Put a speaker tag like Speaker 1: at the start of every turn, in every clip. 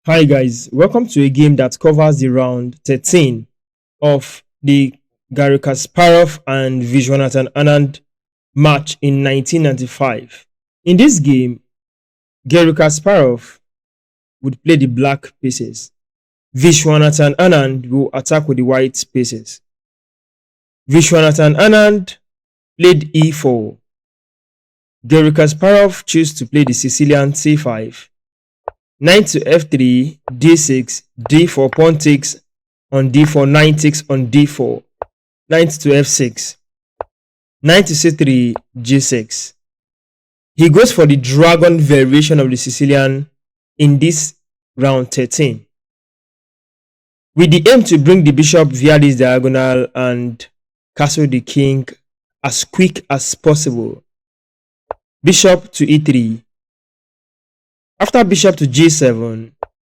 Speaker 1: Hi guys, welcome to a game that covers the round 13 of the Garry Kasparov and Vishwanathan Anand match in 1995. In this game, Garry Kasparov would play the black pieces. Vishwanathan Anand will attack with the white pieces. Vishwanathan Anand played e4. Garry Kasparov chose to play the Sicilian c5. Knight to f3, d6, d4, pawn takes on d4, knight takes on d4, knight to f6, knight to c3, g6. He goes for the dragon variation of the Sicilian in this round 13, with the aim to bring the bishop via this diagonal and castle the king as quick as possible. Bishop to e3. After bishop to g7,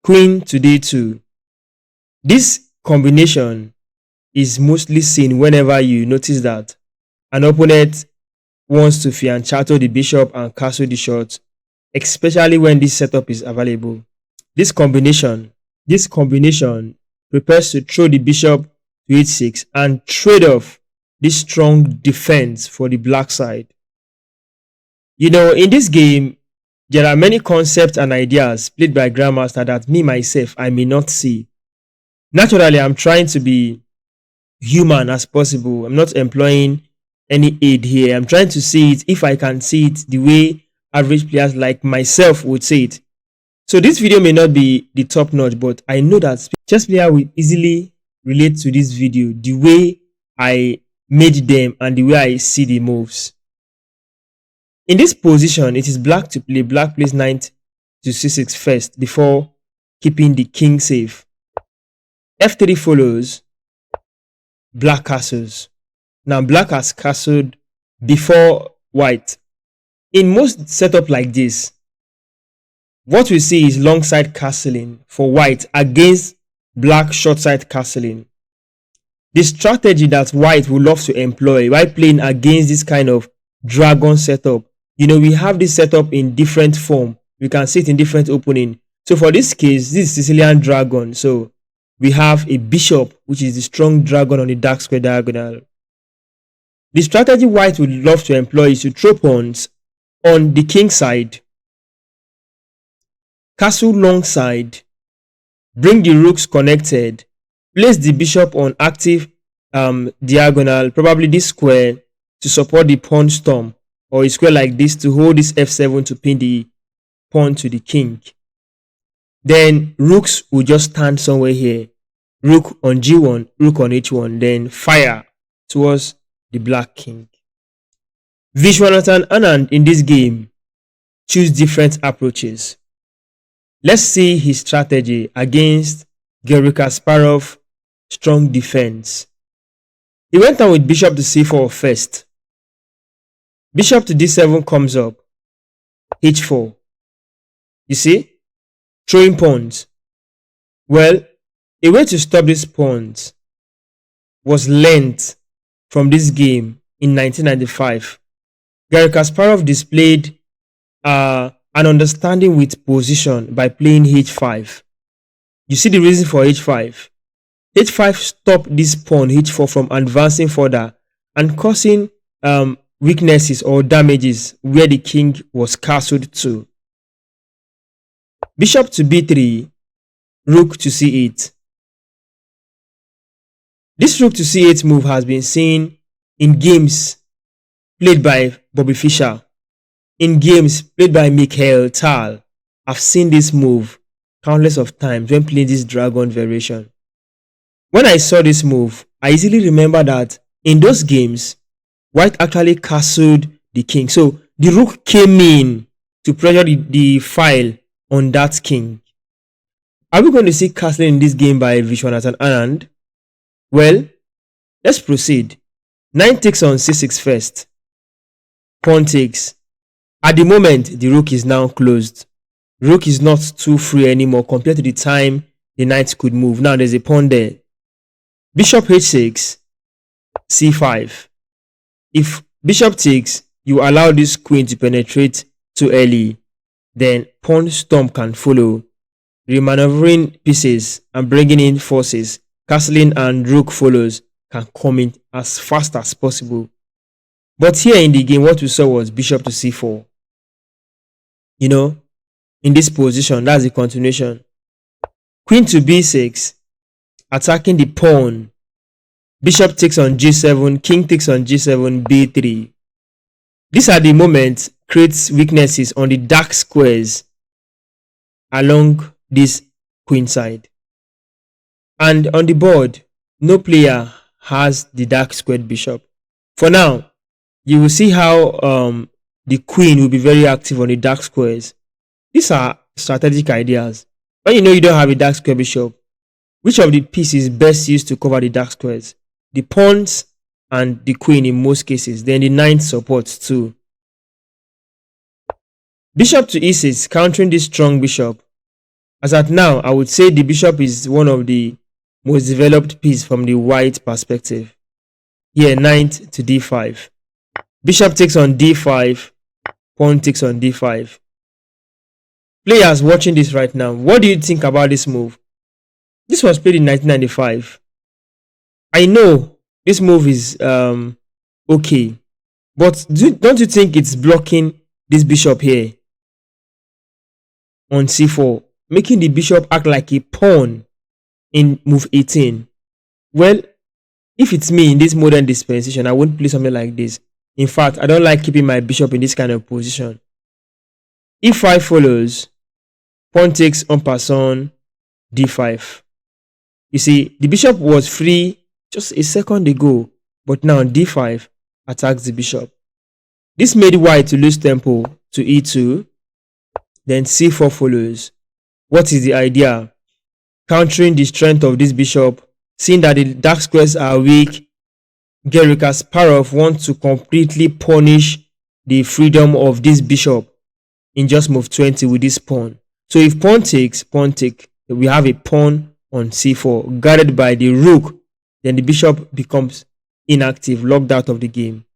Speaker 1: queen to d2. This combination is mostly seen whenever you notice that an opponent wants to fianchetto the bishop and castle the shot, especially when this setup is available. This combination prepares to throw the bishop to h6 and trade off this strong defense for the black side. In this game, there are many concepts and ideas played by Grandmaster that me myself I may not see. Naturally, I'm trying to be human as possible. I'm not employing any aid here. I'm trying to see it if I can see it the way average players like myself would see it. So this video may not be the top notch, but I know that chess player will easily relate to this video the way I made them and the way I see the moves. In this position, it is black to play. Black plays knight to c6 first before keeping the king safe. f3 follows. Black castles. Now black has castled before white. In most setup like this, what we see is long side castling for white against black short side castling. The strategy that white will love to employ while playing against this kind of dragon setup. We have this setup in different form. We can see it in different opening. So for this case, this is Sicilian dragon. So we have a bishop, which is the strong dragon on the dark square diagonal. The strategy white would love to employ is to throw pawns on the king side, castle long side, bring the rooks connected, place the bishop on active diagonal, probably this square, to support the pawn storm, or a square like this to hold this f7 to pin the pawn to the king. Then rooks will just stand somewhere here. Rook on g1, rook on h1, then fire towards the black king. Vishwanathan Anand in this game choose different approaches. Let's see his strategy against Garry Kasparov strong defense. He went on with bishop to c4 first. Bishop to d7 comes up. h4. You see? Throwing pawns. Well, a way to stop these pawns was learnt from this game in 1995. Garry Kasparov displayed an understanding with position by playing h5. You see the reason for h5. h5 stopped this pawn h4 from advancing further and causing weaknesses or damages where the king was castled to. Bishop to b3, rook to c8. This rook to c8 move has been seen in games played by Bobby Fischer, in games played by Mikhail Tal. I've seen this move countless of times when playing this dragon variation. When I saw this move, I easily remember that in those games, white actually castled the king. So the rook came in to pressure the file on that king. Are we going to see castling in this game by Vishwanathan Anand? Well, let's proceed. Knight takes on c6 first. Pawn takes. At the moment, the rook is now closed. Rook is not too free anymore compared to the time the knight could move. Now there's a pawn there. Bishop h6, c5. If bishop takes, you allow this queen to penetrate too early. Then pawn storm can follow. remaneuvering pieces and bringing in forces, castling and rook follows can come in as fast as possible. But here in the game, what we saw was bishop to c4. You know, in this position, that's the continuation. Queen to b6, attacking the pawn. Bishop takes on g7, king takes on g7, b3. These are the moments creates weaknesses on the dark squares along this queen side. And on the board, no player has the dark squared bishop. For now, you will see how the queen will be very active on the dark squares. These are strategic ideas. When you know you don't have a dark square bishop, which of the pieces is best used to cover the dark squares? The pawns and the queen in most cases. Then the knight supports too. Bishop to e6, countering this strong bishop. As at now, I would say the bishop is one of the most developed pieces from the white perspective. Here, knight to d5. Bishop takes on d5, pawn takes on d5. Players watching this right now, what do you think about this move? This was played in 1995. I know this move is okay, but don't you think it's blocking this bishop here on c4, making the bishop act like a pawn in move 18? Well, if it's me in this modern dispensation, I wouldn't play something like this. In fact, I don't like keeping my bishop in this kind of position. e5 follows, pawn takes en passant, d5. You see, the bishop was free just a second ago, but now d5 attacks the bishop. This made white to lose tempo to e2, then c4 follows. What is the idea? Countering the strength of this bishop, seeing that the dark squares are weak, Kasparov wants to completely punish the freedom of this bishop in just move 20 with this pawn. So if pawn takes, we have a pawn on c4 guarded by the rook, then the bishop becomes inactive, locked out of the game.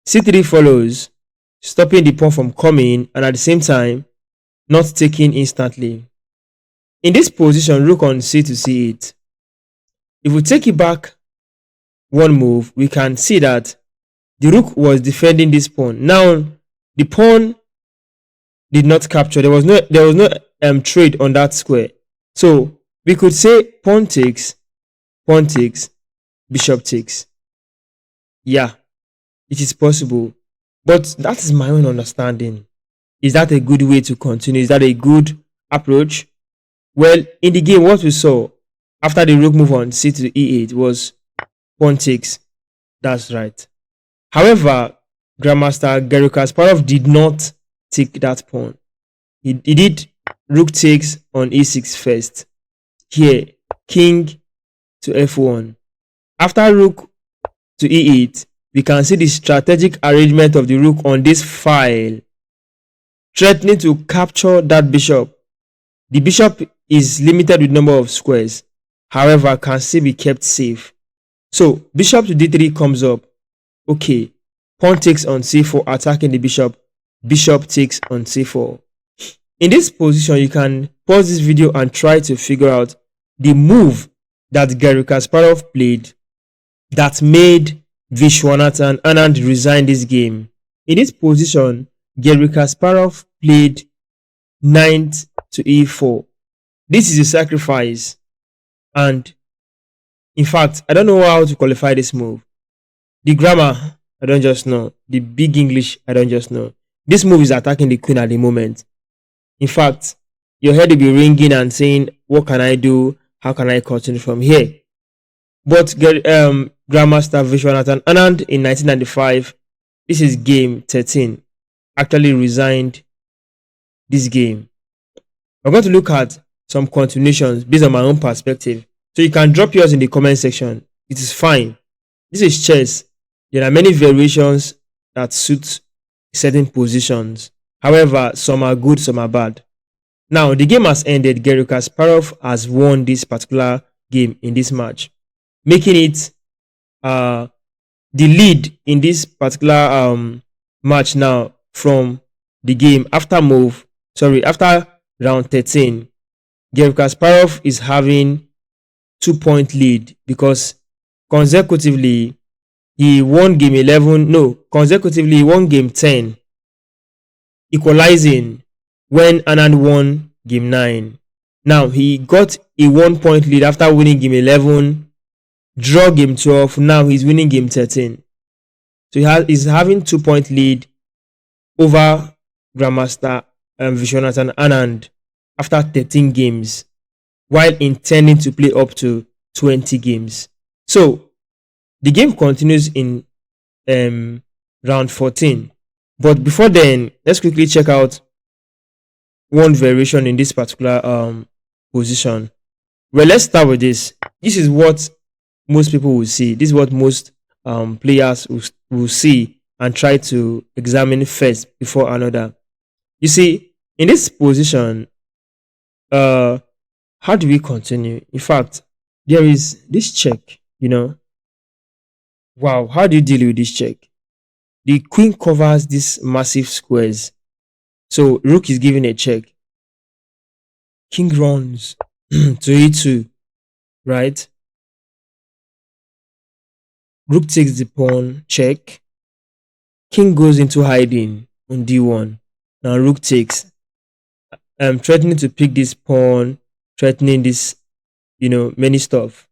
Speaker 1: c3 follows, stopping the pawn from coming and at the same time not taking instantly. In this position, rook on c to c8. If we take it back one move, we can see that the rook was defending this pawn. Now the pawn did not capture. There was no trade on that square. So we could say pawn takes, bishop takes. Yeah, it is possible. But that is my own understanding. Is that a good way to continue? Is that a good approach? Well, in the game, what we saw after the rook move on c to e8 was pawn takes. That's right. However, Grandmaster Kasparov did not take that pawn. He did rook takes on e6 first. Here, king to f1. After rook to e8, we can see the strategic arrangement of the rook on this file, threatening to capture that bishop. The bishop is limited with number of squares, however, can still be kept safe. So bishop to d3 comes up. Okay, pawn takes on c4, attacking the bishop. Bishop takes on c4. In this position, you can pause this video and try to figure out the move that Kasparov played that made Viswanathan Anand resign this game. In this position, Kasparov played knight to e4. This is a sacrifice, and in fact, I don't know how to qualify this move. The grammar, I don't just know. The big English, I don't just know. This move is attacking the queen at the moment. In fact, your head will be ringing and saying, what can I do? How can I continue from here? But Grandmaster Viswanathan Anand in 1995, this is game 13, actually resigned this game. I'm going to look at some continuations based on my own perspective. So you can drop yours in the comment section. It is fine. This is chess. There are many variations that suit certain positions. However, some are good, some are bad. Now, the game has ended. Kasparov has won this particular game in this match, making it the lead in this particular match now from the game after round 13, Garry Kasparov is having 2 point lead because consecutively he won game 11. No, consecutively he won game 10, equalizing when Anand won game 9. Now he got a 1 point lead after winning game 11, draw game 12. Now he's winning game 13. So he's having 2 point lead over Grandmaster Vishwanathan Anand after 13 games, while intending to play up to 20 games. So the game continues in round 14. But before then, let's quickly check out one variation in this particular position. Well, let's start with this. This is what most people will see. This is what most players will see and try to examine first before another. You see, in this position, how do we continue? In fact, there is this check, Wow, how do you deal with this check? The queen covers these massive squares. So rook is given a check. King runs to e2, right? Rook takes the pawn, check. King goes into hiding on d1. Now rook takes. I'm threatening to pick this pawn, threatening this, many stuff.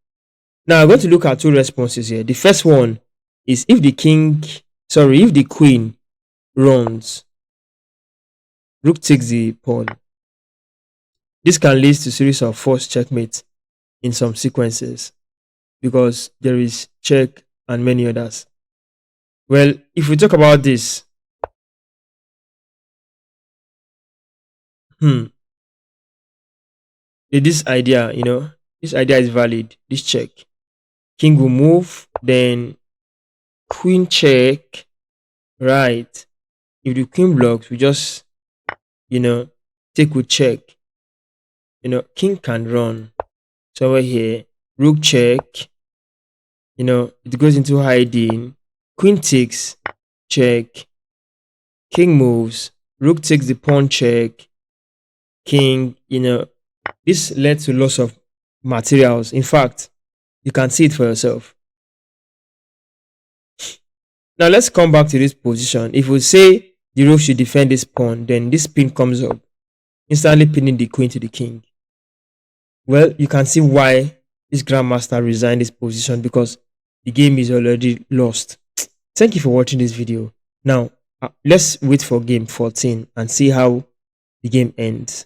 Speaker 1: Now I'm going to look at two responses here. The first one is if the queen runs, rook takes the pawn. This can lead to a series of forced checkmates in some sequences because there is check and many others. Well, if we talk about this, this idea, this idea is valid. This check. King will move, then queen check, right? If the queen blocks, we just, take with check. King can run. So over here, rook check, it goes into hiding. Queen takes, check. King moves, rook takes the pawn, check. King, this led to loss of materials. In fact, you can see it for yourself. Now let's come back to this position. If we say the rook should defend this pawn, then this pin comes up, instantly pinning the queen to the king. Well, you can see why this grandmaster resigned this position because the game is already lost. Thank you for watching this video. Now, let's wait for game 14 and see how the game ends.